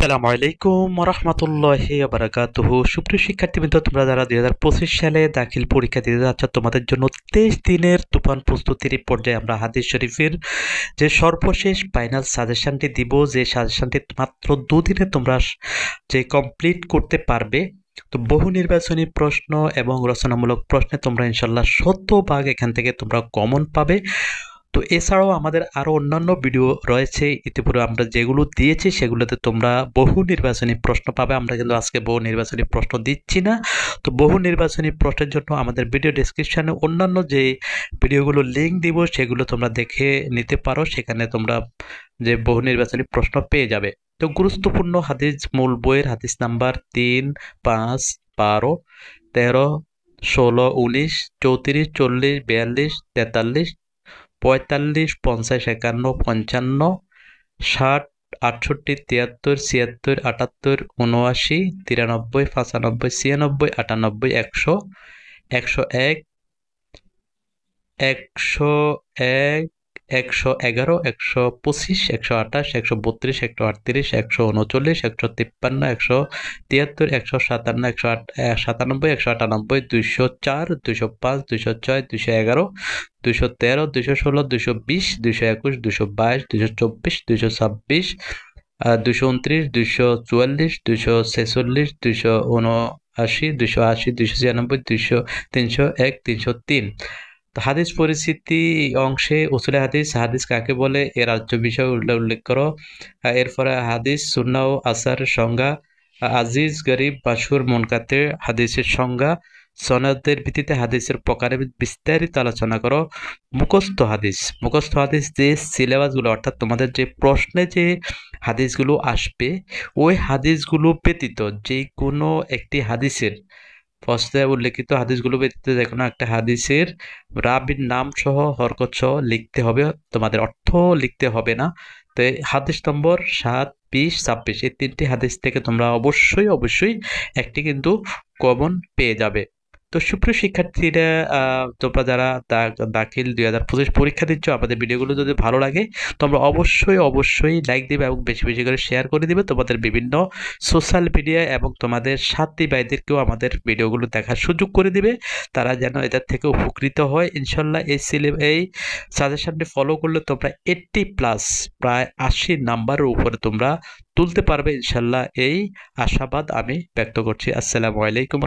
আসসালামু আলাইকুম রহমতুল্লাহি বারাকাতুহু। সুপ্রিয় শিক্ষার্থীবৃন্দ, তোমরা যারা 2025 সালে দাখিল পরীক্ষা দিতে যাচ্ছ, তোমাদের জন্য 23 দিনের তুফান প্রস্তুতির পর্যায়ে আমরা হাদিস শরীফের যে সর্বশেষ ফাইনাল সাজেশনটি দিব, যে সাজেশনটি মাত্র 2 দিনে তোমরা যে কমপ্লিট করতে পারবে। তো বহু নির্বাচনী প্রশ্ন এবং রচনামূলক প্রশ্নে তোমরা ইনশাল্লাহ 100% এখান থেকে তোমরা কমন পাবে। তো এছাড়াও আমাদের আরও অন্যান্য ভিডিও রয়েছে, ইতিপূর্বে আমরা যেগুলো দিয়েছি সেগুলোতে তোমরা বহু নির্বাচনী প্রশ্ন পাবে। আমরা কিন্তু আজকে বহু নির্বাচনী প্রশ্ন দিচ্ছি না। তো বহু নির্বাচনী প্রশ্নের জন্য আমাদের ভিডিও ডেসক্রিপশানে অন্যান্য যে ভিডিওগুলো লিঙ্ক দিব, সেগুলো তোমরা দেখে নিতে পারো। সেখানে তোমরা যে বহু নির্বাচনী প্রশ্ন পেয়ে যাবে। তো গুরুত্বপূর্ণ হাদিস মূল বইয়ের হাদিস নাম্বার 3, 5, 12, 13, 16, 19, 34, 40, 42, 43, 45, 50, 51, 55, 60, 68, 73, 76, 78, 79, 93, 95, 96, 98, 100, 101, 101, 111, 125, 128, 132, 138, 139, 153, 173, 157, 197, 198, 204, 205, 206, 211, 213, 216, 220, 221, 222, 224, 226, 229, 244, 246, 279, 280, 296, 301, 303। তো হাদিস পরিস্থিতি অংশে উসুলে হাদিস কাকে বলে, এর রাজ্য বিষয় উল্লেখ করো। এরপরে হাদিস, সুন্নাহ ও আসার সংজ্ঞা, আজিজ, গরিব, মাশহুর, মুনকাতির, হাদিসের সংজ্ঞা, সনদের ভিত্তিতে হাদিসের প্রকারে বিস্তারিত আলোচনা করো। মুখস্থ হাদিস যে সিলেবাসগুলো, অর্থাৎ তোমাদের যে প্রশ্নে যে হাদিসগুলো আসবে, ওই হাদিসগুলো ব্যতীত যে কোনো একটি হাদিসের প্রশ্নে উল্লেখিত হাদিসগুলো ব্যতীত যে কোনো একটা হাদিসের রাবির নাম সহ হরকত সহ লিখতে হবে, তোমাদের অর্থ লিখতে হবে না। তো হাদিস নম্বর 7, 20, 26 এই 3টি হাদিস থেকে তোমরা অবশ্যই একটি কিন্তু কমন পেয়ে যাবে। তো সুপ্রিয় শিক্ষার্থীরা, তোমরা যারা দাখিল 2025 পরীক্ষা দিচ্ছ, আমাদের ভিডিওগুলো যদি ভালো লাগে তোমরা অবশ্যই লাইক দিবে এবং বেশি করে শেয়ার করে দিবে তোমাদের বিভিন্ন সোশ্যাল মিডিয়া, এবং তোমাদের সাথী ভাইদেরকেও আমাদের ভিডিওগুলো দেখার সুযোগ করে দিবে, তারা যেন এটার থেকে উপকৃত হয়। ইনশাল্লাহ এই সাজেশনটি ফলো করলে তোমরা 80+ প্রায় 80 নাম্বারের উপরে তোমরা তুলতে পারবে ইনশাল্লাহ, এই আশাবাদ আমি ব্যক্ত করছি। আসসালামু আলাইকুম।